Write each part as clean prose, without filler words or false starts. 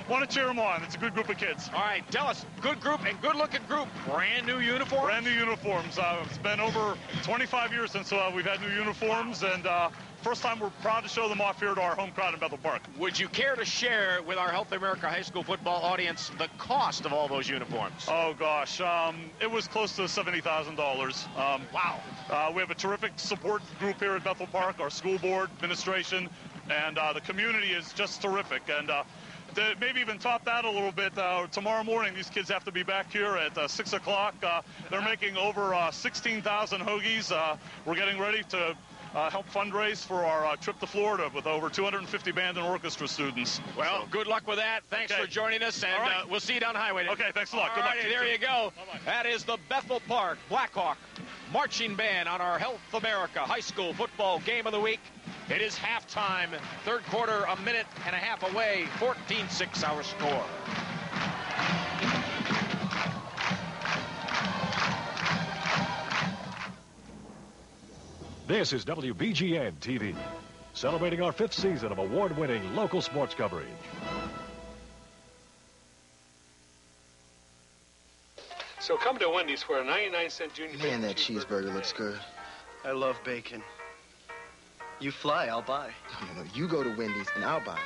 Want to cheer them on. It's a good group of kids. All right, tell us, good group and good-looking group. Brand new uniforms? Brand new uniforms. It's been over 25 years since we've had new uniforms, and first time we're proud to show them off here to our home crowd in Bethel Park. Would you care to share with our Health America High School football audience the cost of all those uniforms? Oh, gosh. It was close to $70,000. Wow. We have a terrific support group here at Bethel Park, our school board, administration, and the community is just terrific. And to maybe even top that a little bit, tomorrow morning these kids have to be back here at 6 o'clock. They're making over 16,000 hoagies. We're getting ready to help fundraise for our trip to Florida with over 250 band and orchestra students. Well, good luck with that. Thanks for joining us, and we'll see you down the highway. Okay, thanks a lot. Good luck. There you go. Bye-bye. That is the Bethel Park Blackhawk marching band on our Health America High School football game of the week. It is halftime, third quarter, a minute and a half away, 14-6 our score. This is WBGN TV, celebrating our 5th season of award-winning local sports coverage. So come to Wendy's for a 99-cent junior bacon. Man, that cheeseburger looks good. I love bacon. You fly, I'll buy. No, you go to Wendy's and I'll buy.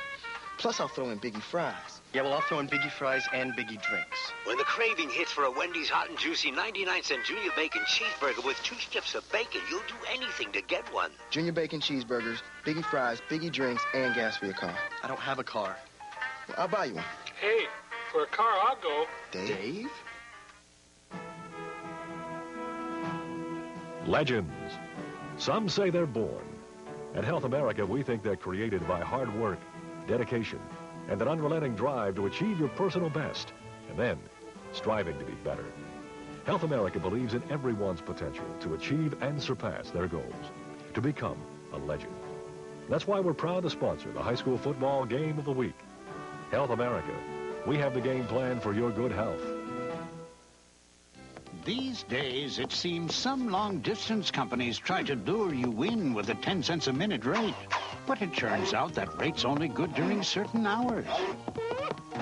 Plus, I'll throw in Biggie fries. Yeah, well, I'll throw in Biggie fries and Biggie drinks. When the craving hits for a Wendy's hot and juicy 99-cent junior bacon cheeseburger with 2 strips of bacon, you'll do anything to get one. Junior bacon cheeseburgers, Biggie fries, Biggie drinks, and gas for your car. I don't have a car. Well, I'll buy you one. Hey, for a car, I'll go. Dave? Legends. Some say they're born. At Health America, we think they're created by hard work, dedication, and an unrelenting drive to achieve your personal best, and then striving to be better. Health America believes in everyone's potential to achieve and surpass their goals, to become a legend. That's why we're proud to sponsor the high school football game of the week. Health America, we have the game plan for your good health. These days, it seems some long-distance companies try to lure you in with a 10 cents a minute rate. But it turns out that rate's only good during certain hours.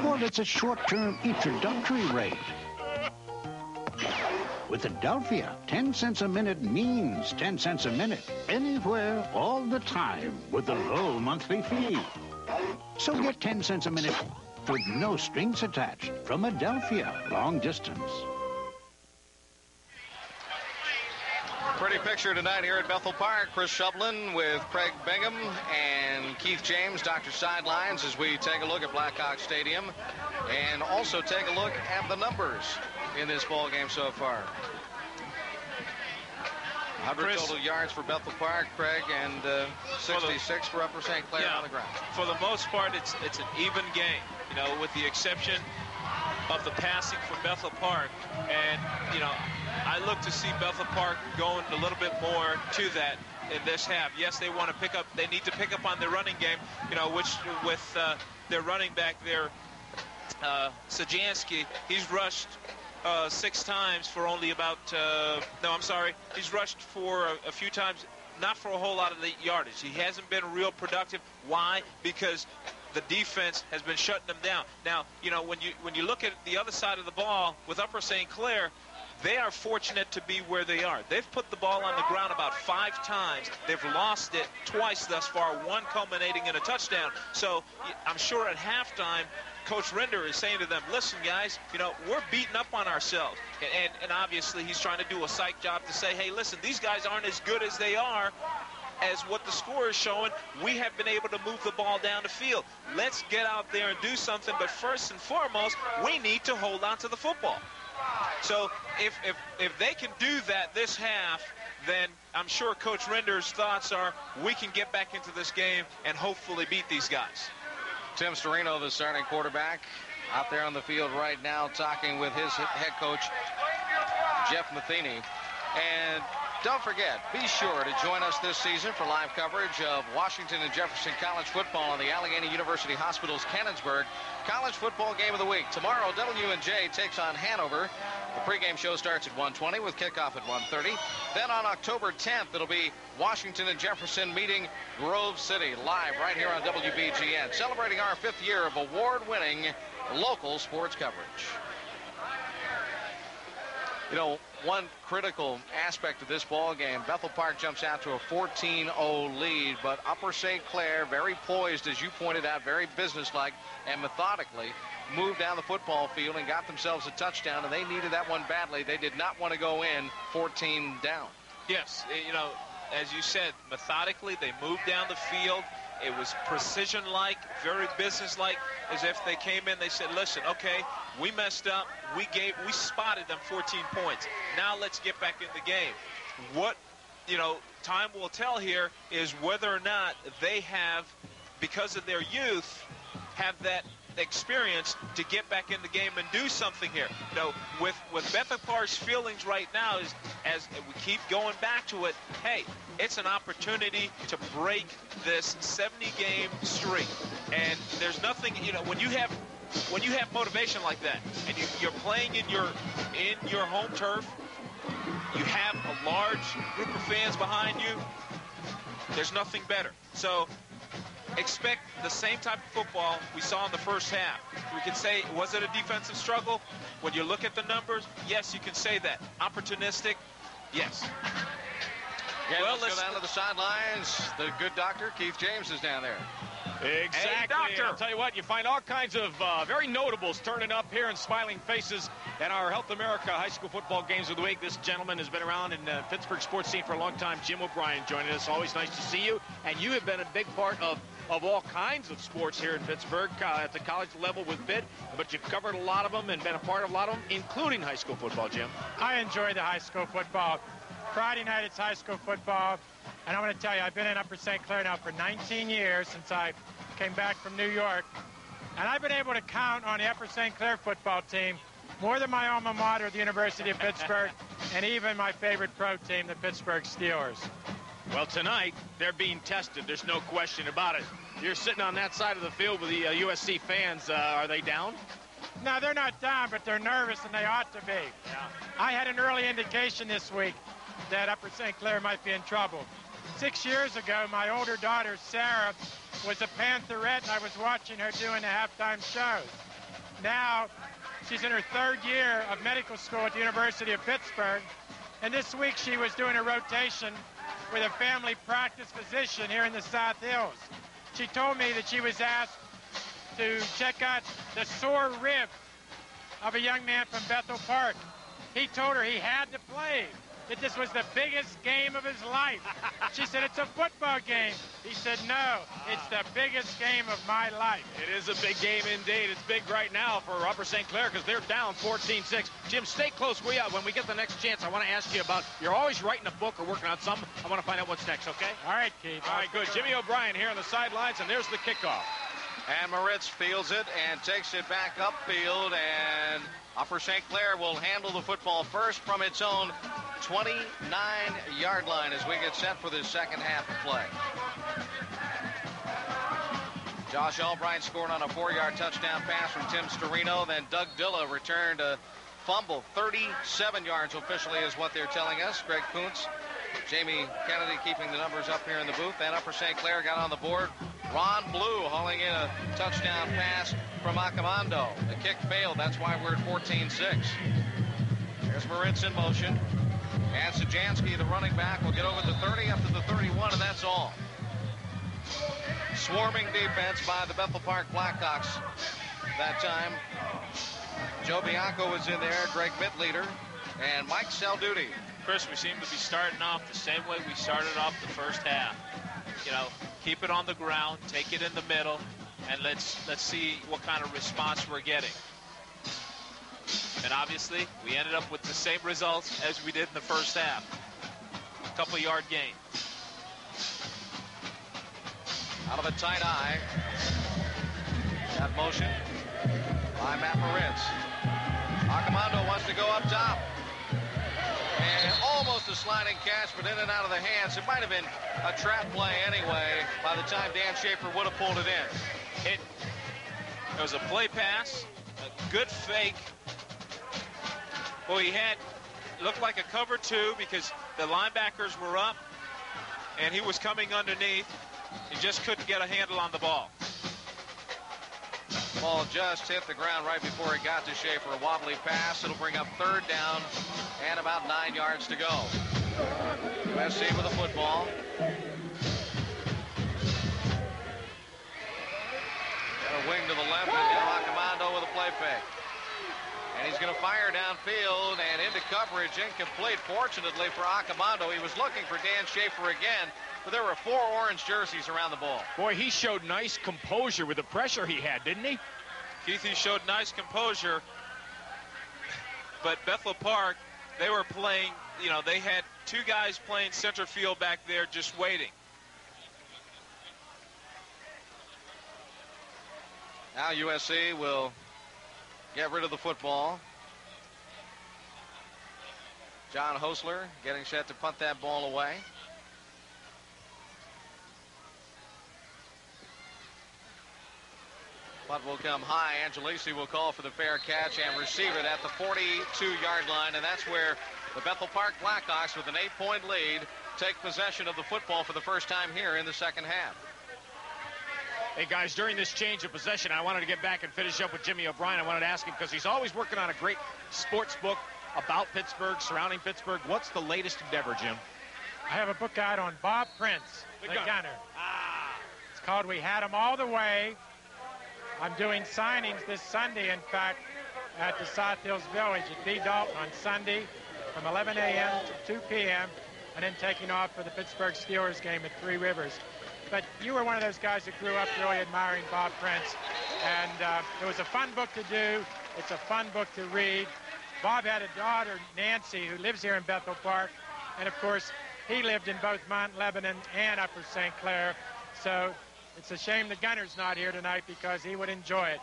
Or it's a short-term introductory rate. With Adelphia, 10 cents a minute means 10 cents a minute, anywhere, all the time, with a low monthly fee. So get 10 cents a minute with no strings attached from Adelphia Long Distance. Pretty picture tonight here at Bethel Park. Chris Shublin with Craig Bingham and Keith James, Dr. Sidelines, as we take a look at Blackhawk Stadium and also take a look at the numbers in this ball game so far. 100 total yards for Bethel Park, Craig, and 66 for Upper St. Clair on the ground. For the most part, it's an even game, you know, with the exception of the passing for Bethel Park. And, you know, I look to see Bethel Park going a little bit more to that in this half. Yes, they want to pick up, they need to pick up on their running game, you know, which with their running back there, Sajansky, he's rushed 6 times for only about, he's rushed for a few times, not for a whole lot of the yardage. He hasn't been real productive. Why? Because the defense has been shutting them down. Now, you know, when you look at the other side of the ball with Upper St. Clair, they are fortunate to be where they are. They've put the ball on the ground about 5 times. They've lost it twice thus far, 1 culminating in a touchdown. So I'm sure at halftime, Coach Render is saying to them, listen, guys, you know, we're beating up on ourselves. And obviously he's trying to do a psych job to say, hey, listen, these guys aren't as good as they are as what the score is showing. We have been able to move the ball down the field. Let's get out there and do something. But first and foremost, we need to hold on to the football. So if they can do that this half, then I'm sure Coach Render's thoughts are we can get back into this game and hopefully beat these guys. Tim Storino, the starting quarterback, out there on the field right now talking with his head coach, Jeff Matheny. And Don't forget, be sure to join us this season for live coverage of Washington and Jefferson College football on the Allegheny University Hospital's Cannonsburg College Football Game of the Week. Tomorrow, W&J takes on Hanover. The pregame show starts at 1:20 with kickoff at 1:30. Then on October 10th, it'll be Washington and Jefferson meeting Grove City live right here on WBGN, celebrating our 5th year of award-winning local sports coverage. You know, one critical aspect of this ball game, Bethel Park jumps out to a 14-0 lead, but Upper St. Clair, very poised, as you pointed out, very businesslike and methodically, moved down the football field and got themselves a touchdown, and they needed that one badly. They did not want to go in 14 down. Yes, you know, as you said, methodically, they moved down the field. It was precision-like, very business-like, as if they came in, they said, listen, okay, we messed up. We spotted them 14 points. Now let's get back in the game. What, you know, time will tell here is whether or not they have, because of their youth, have that experience to get back in the game and do something here. You know, with Bethel Park's feelings right now is, as we keep going back to it, hey, it's an opportunity to break this 70-game streak. And there's nothing, you know, when you have motivation like that, and you're playing in your home turf, you have a large group of fans behind you, there's nothing better. So expect the same type of football we saw in the first half. We can say, was it a defensive struggle? When you look at the numbers, yes, you can say that. Opportunistic, yes. Yeah, well, let's go down to the sidelines. The good doctor, Keith James, is down there. Exactly. Hey, doctor. I'll tell you what, you find all kinds of very notables turning up here and smiling faces at our Health America high school football games of the week. This gentleman has been around in Pittsburgh sports scene for a long time. Jim O'Brien joining us. Always nice to see you. And you have been a big part of all kinds of sports here in Pittsburgh at the college level with Pitt, but you've covered a lot of them and been a part of a lot of them, including high school football, Jim. I enjoy the high school football. Friday night it's high school football, and I'm going to tell you, I've been in Upper St. Clair now for 19 years since I came back from New York, and I've been able to count on the Upper St. Clair football team more than my alma mater, the University of Pittsburgh, and even my favorite pro team, the Pittsburgh Steelers. Well, tonight, they're being tested. There's no question about it. You're sitting on that side of the field with the USC fans. Are they down? No, they're not down, but they're nervous, and they ought to be. Yeah. I had an early indication this week that Upper St. Clair might be in trouble. 6 years ago, my older daughter, Sarah, was a Pantherette, and I was watching her doing the halftime shows. Now, she's in her 3rd year of medical school at the University of Pittsburgh, and this week she was doing a rotation with a family practice physician here in the South Hills. She told me that she was asked to check out the sore rib of a young man from Bethel Park. He told her he had to play, that this was the biggest game of his life. She said, it's a football game. He said, no, it's the biggest game of my life. It is a big game indeed. It's big right now for Upper St. Clair because they're down 14-6. Jim, stay close. When we get the next chance, I want to ask you about, you're always writing a book or working on something. I want to find out what's next, okay? All right, Keith. All right, good. Jimmy O'Brien here on the sidelines, and there's the kickoff. And Moritz fields it and takes it back upfield, and Upper St. Clair will handle the football first from its own 29-yard line as we get set for this second half of play. Josh Albright scored on a 4-yard touchdown pass from Tim Storino. Then Doug Dilla returned a fumble. 37 yards officially is what they're telling us. Greg Kuntz, Jamie Kennedy keeping the numbers up here in the booth. And Upper St. Clair got on the board. Ron Blue hauling in a touchdown pass from Acamando. The kick failed. That's why we're at 14-6. There's Moritz in motion. And Sajansky, the running back, will get over the 30 up to the 31, and that's all. Swarming defense by the Bethel Park Blackhawks that time. Joe Bianco was in there, Greg Mittleader, and Mike Salduti. Chris, we seem to be starting off the same way we started off the first half. You know, keep it on the ground, take it in the middle, and let's see what kind of response we're getting. And obviously, we ended up with the same results as we did in the first half. A couple yard gain. Out of a tight eye. That motion by Matt Moritz. Acamando wants to go up top. And And almost a sliding catch, but in and out of the hands. It might have been a trap play anyway by the time Dan Schaefer would have pulled it in. It was a play pass, a good fake. Well, he looked like a cover 2 because the linebackers were up and he was coming underneath. He just couldn't get a handle on the ball. Ball just hit the ground right before it got to Schaefer. A wobbly pass. It'll bring up 3rd down and about 9 yards to go. USC with the football. Got a wing to the left, and now Accomando with a play fake. And he's going to fire downfield and into coverage, incomplete. Fortunately for Accomando, he was looking for Dan Schaefer again, but there were 4 orange jerseys around the ball. Boy, he showed nice composure with the pressure he had, didn't he? Keith, he showed nice composure, but Bethel Park, they were playing, you know, they had 2 guys playing center field back there just waiting. Now USC will get rid of the football. John Hosler getting set to punt that ball away. Punt will come high. Angelisi will call for the fair catch and receive it at the 42-yard line, and that's where the Bethel Park Blackhawks, with an 8-point lead, take possession of the football for the first time here in the second half. Hey, guys, during this change of possession, I wanted to get back and finish up with Jimmy O'Brien. I wanted to ask him, because he's always working on a great sports book about Pittsburgh, surrounding Pittsburgh. What's the latest endeavor, Jim? I have a book out on Bob Prince, the gunner. It's called We Had 'Em All the Way. I'm doing signings this Sunday, in fact, at the South Hills Village at B. Dalton on Sunday from 11 a.m. to 2 p.m., and then taking off for the Pittsburgh Steelers game at Three Rivers. But you were one of those guys that grew up really admiring Bob Prince, and it was a fun book to do. It's a fun book to read. Bob had a daughter, Nancy, who lives here in Bethel Park, and of course, he lived in both Mount Lebanon and Upper St. Clair, so it's a shame the gunner's not here tonight because he would enjoy it.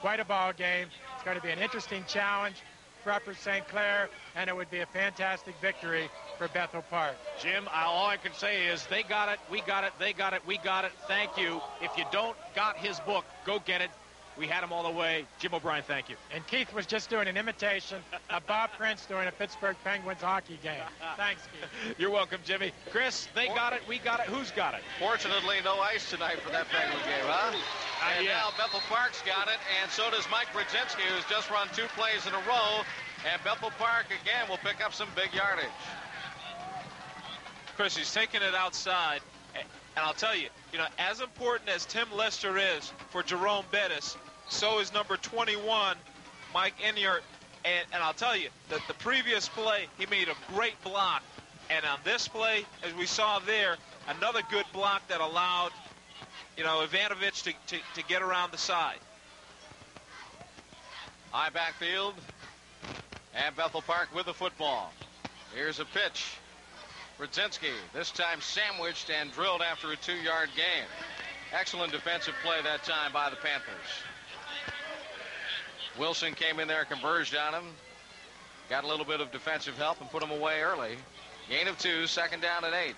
Quite a ball game. It's going to be an interesting challenge for Upper St. Clair, and it would be a fantastic victory for Bethel Park. Jim, all I can say is they got it, we got it, they got it, we got it. Thank you. If you don't got his book, go get it. We had him all the way. Jim O'Brien, thank you. And Keith was just doing an imitation of Bob Prince during a Pittsburgh Penguins hockey game. Thanks, Keith. You're welcome, Jimmy. Chris, they got it, we got it. Who's got it? Fortunately, no ice tonight for that Penguin game, huh? And now Bethel Park's got it, and so does Mike Brzezinski, who's just run 2 plays in a row. And Bethel Park, again, will pick up some big yardage. Chris, he's taking it outside. And I'll tell you, as important as Tim Lester is for Jerome Bettis, so is number 21, Mike Enyart. And I'll tell you, that the previous play, he made a great block. And on this play, as we saw there, another good block that allowed, Ivanovic to get around the side. High backfield. And Bethel Park with the football. Here's a pitch. Brzezinski, this time sandwiched and drilled after a 2-yard gain. Excellent defensive play that time by the Panthers. Wilson came in there, converged on him. Got a little bit of defensive help and put him away early. Gain of 2, 2nd down and 8.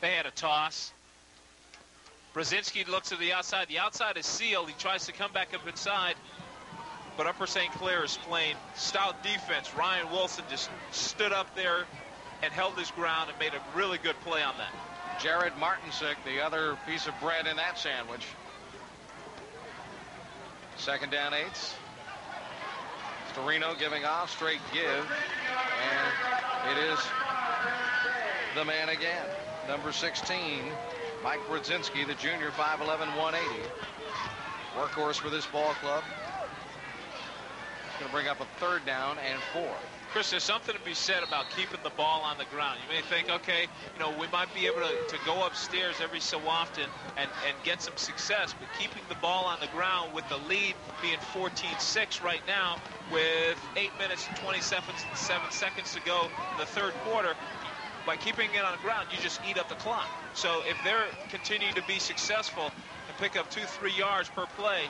They had a toss. Brzezinski looks to the outside. The outside is sealed. He tries to come back up inside. But Upper St. Clair is playing stout defense. Ryan Wilson just stood up there and held his ground and made a really good play on that. Jared Martinsick, the other piece of bread in that sandwich. 2nd down 8. Storino giving off, straight give. And it is the man again. Number 16, Mike Brzezinski, the junior, 5'11", 180. Workhorse for this ball club. Going to bring up a 3rd down and 4. Chris, there's something to be said about keeping the ball on the ground. You may think, okay, we might be able to go upstairs every so often and get some success, but keeping the ball on the ground with the lead being 14-6 right now with 8 minutes and 27 seconds to go in the 3rd quarter, by keeping it on the ground, you just eat up the clock. So if they're continuing to be successful and pick up 2-3 yards per play,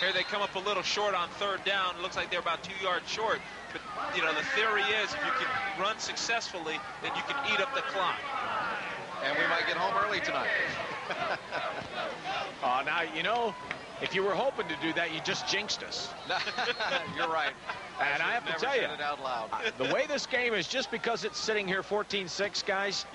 Here they come up a little short on third down. It looks like they're about 2 yards short. But, you know, the theory is if you can run successfully, then you can eat up the clock. And we might get home early tonight. Now, you know, if you were hoping to do that, you just jinxed us. You're right. And I have to tell you, it out loud. The way this game is, just because it's sitting here 14-6, guys,